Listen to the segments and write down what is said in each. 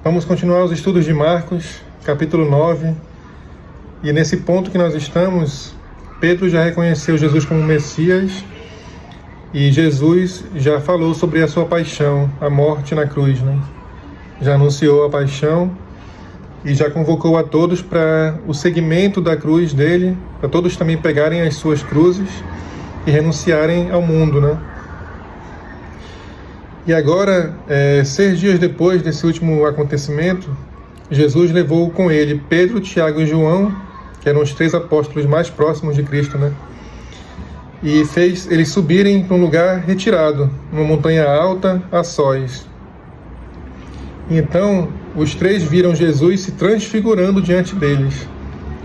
Vamos continuar os estudos de Marcos, capítulo 9. E nesse ponto que nós estamos, Pedro já reconheceu Jesus como Messias e Jesus já falou sobre a sua paixão, a morte na cruz, né? Já anunciou a paixão e já convocou a todos para o seguimento da cruz dele, para todos também pegarem as suas cruzes e renunciarem ao mundo, né? E agora, 6 dias depois desse último acontecimento, Jesus levou com ele Pedro, Tiago e João, que eram os 3 apóstolos mais próximos de Cristo, né? E fez eles subirem para um lugar retirado, numa montanha alta, a sós. Então, os 3 viram Jesus se transfigurando diante deles,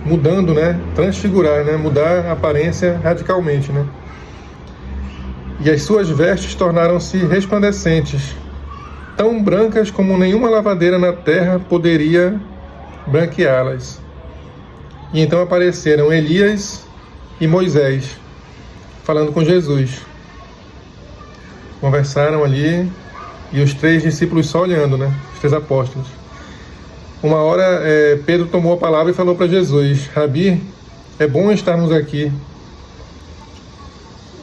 mudando, né? Transfigurar, né? Mudar a aparência radicalmente, né? E as suas vestes tornaram-se resplandecentes, tão brancas como nenhuma lavadeira na terra poderia branqueá-las. E então apareceram Elias e Moisés, falando com Jesus. Conversaram ali, e os 3 discípulos só olhando, né? Os 3 apóstolos. Uma hora, Pedro tomou a palavra e falou para Jesus: Rabi, é bom estarmos aqui.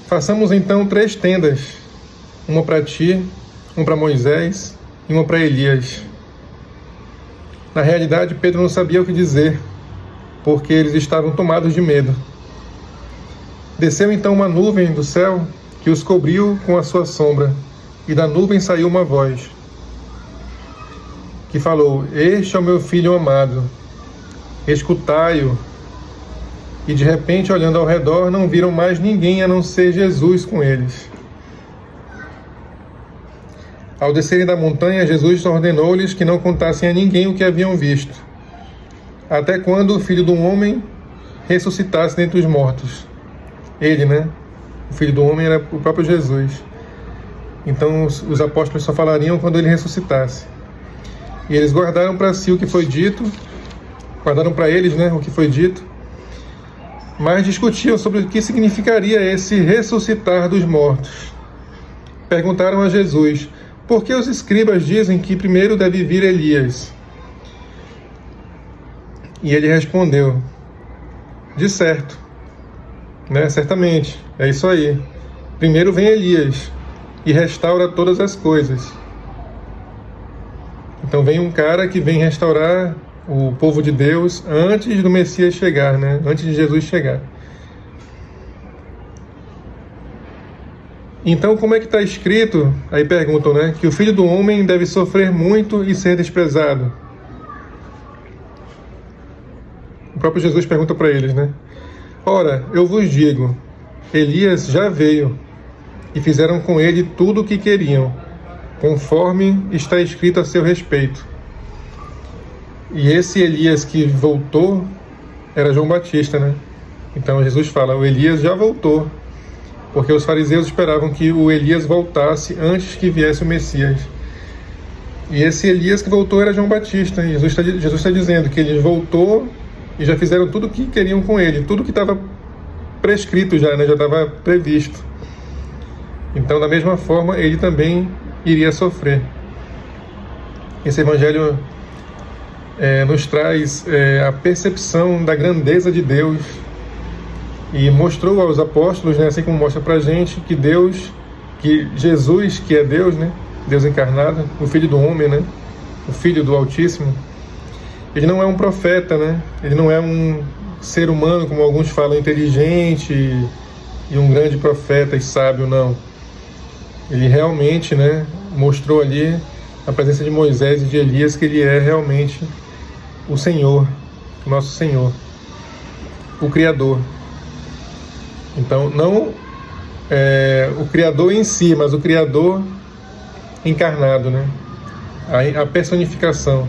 Façamos então 3 tendas, uma para ti, uma para Moisés e uma para Elias. Na realidade, Pedro não sabia o que dizer, porque eles estavam tomados de medo. Desceu então uma nuvem do céu que os cobriu com a sua sombra, e da nuvem saiu uma voz que falou: Este é o meu filho amado, escutai-o. E de repente, olhando ao redor, não viram mais ninguém a não ser Jesus com eles. Ao descerem da montanha, Jesus ordenou-lhes que não contassem a ninguém o que haviam visto, até quando o Filho do Homem ressuscitasse dentre os mortos. Ele, né? O Filho do Homem era o próprio Jesus. Então os apóstolos só falariam quando ele ressuscitasse. E eles guardaram para si o que foi dito, guardaram para eles, né, o que foi dito, mas discutiam sobre o que significaria esse ressuscitar dos mortos. Perguntaram a Jesus: por que os escribas dizem que primeiro deve vir Elias? E ele respondeu: de certo, né? Certamente, é isso aí. Primeiro vem Elias e restaura todas as coisas. Então vem um cara que vem restaurar o povo de Deus antes do Messias chegar, né? Antes de Jesus chegar. Então, como é que está escrito? Aí perguntam, né? Que o Filho do Homem deve sofrer muito e ser desprezado. O próprio Jesus pergunta para eles, né? Ora, eu vos digo, Elias já veio e fizeram com ele tudo o que queriam, conforme está escrito a seu respeito. E esse Elias que voltou era João Batista, né? Então Jesus fala: o Elias já voltou, porque os fariseus esperavam que o Elias voltasse antes que viesse o Messias. E esse Elias que voltou era João Batista. E Jesus está dizendo que ele voltou e já fizeram tudo o que queriam com ele, tudo que estava prescrito já, né? Já estava previsto. Então, da mesma forma, ele também iria sofrer. Esse evangelho nos traz a percepção da grandeza de Deus e mostrou aos apóstolos, né, assim como mostra pra gente, que Deus, que Jesus, que é Deus, né, Deus encarnado, o Filho do Homem, né, o Filho do Altíssimo, ele não é um profeta, né, ele não é um ser humano, como alguns falam, inteligente e um grande profeta e sábio, não. Ele realmente, né, mostrou ali a presença de Moisés e de Elias, que ele é realmente o Senhor, o nosso Senhor, o Criador. Então, não o Criador em si, mas o Criador encarnado, né? A personificação.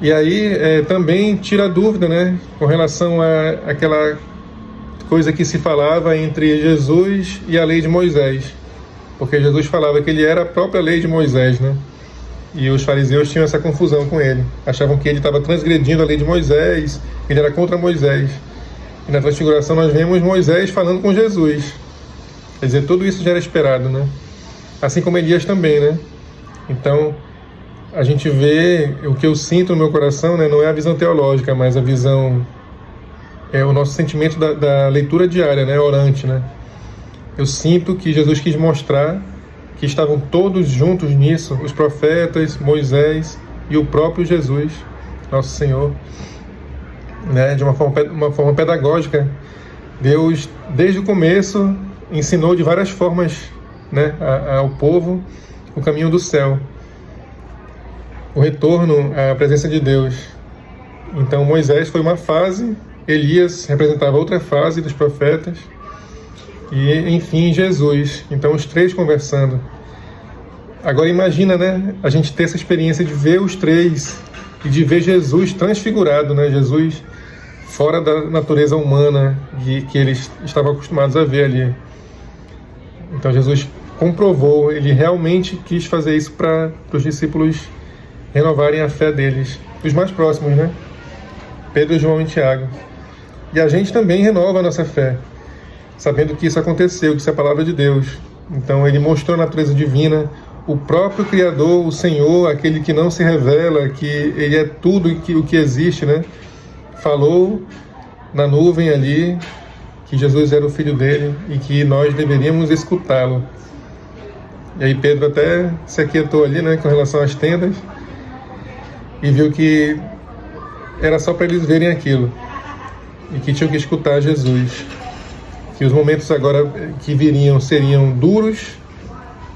E aí também tira a dúvida, né, com relação a aquela coisa que se falava entre Jesus e a lei de Moisés. Porque Jesus falava que ele era a própria lei de Moisés, né? E os fariseus tinham essa confusão com ele. Achavam que ele estava transgredindo a lei de Moisés, ele era contra Moisés. E na Transfiguração nós vemos Moisés falando com Jesus. Quer dizer, tudo isso já era esperado, né? Assim como Elias também, né? Então, a gente vê, o que eu sinto no meu coração, né, não é a visão teológica, mas a visão, o nosso sentimento da leitura diária, né, orante, né? Eu sinto que Jesus quis mostrar que estavam todos juntos nisso, os profetas, Moisés e o próprio Jesus, nosso Senhor, né, de uma forma pedagógica. Deus, desde o começo, ensinou de várias formas, né, ao povo o caminho do céu, o retorno à presença de Deus. Então Moisés foi uma fase, Elias representava outra fase dos profetas, e enfim Jesus. Então os três conversando. Agora imagina, né, a gente ter essa experiência de ver os três e de ver Jesus transfigurado, né, Jesus fora da natureza humana que eles estavam acostumados a ver ali. Então Jesus comprovou, ele realmente quis fazer isso para os discípulos renovarem a fé deles, os mais próximos, né? Pedro, João e Tiago. E a gente também renova a nossa fé, sabendo que isso aconteceu, que isso é a palavra de Deus. Então ele mostrou a natureza divina, o próprio Criador, o Senhor, aquele que não se revela, que ele é tudo o que existe, né? Falou na nuvem ali que Jesus era o Filho dele e que nós deveríamos escutá-lo. E aí Pedro até se aquietou ali, né, com relação às tendas, e viu que era só para eles verem aquilo e que tinham que escutar Jesus, que os momentos agora que viriam seriam duros,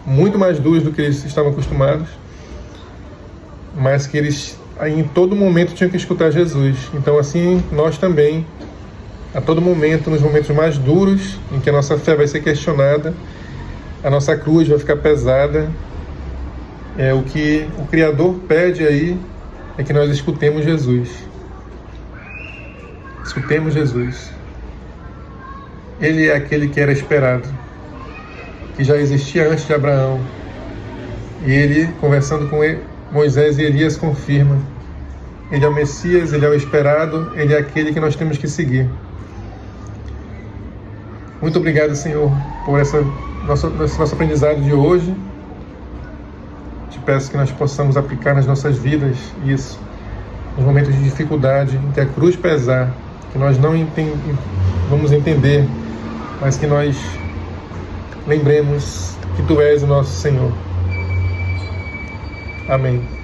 muito mais duros do que eles estavam acostumados, mas que eles em todo momento tinham que escutar Jesus. Então assim nós também, a todo momento, nos momentos mais duros em que a nossa fé vai ser questionada, a nossa cruz vai ficar pesada, o que o Criador pede aí é que nós escutemos Jesus. Escutemos Jesus. Ele é aquele que era esperado, que já existia antes de Abraão. E ele, conversando com Moisés e Elias, confirma. Ele é o Messias, ele é o esperado, ele é aquele que nós temos que seguir. Muito obrigado, Senhor, por esse nosso aprendizado de hoje. Te peço que nós possamos aplicar nas nossas vidas isso, nos momentos de dificuldade, em que a cruz pesar, que nós não vamos entender, mas que nós lembremos que Tu és o nosso Senhor. Amém.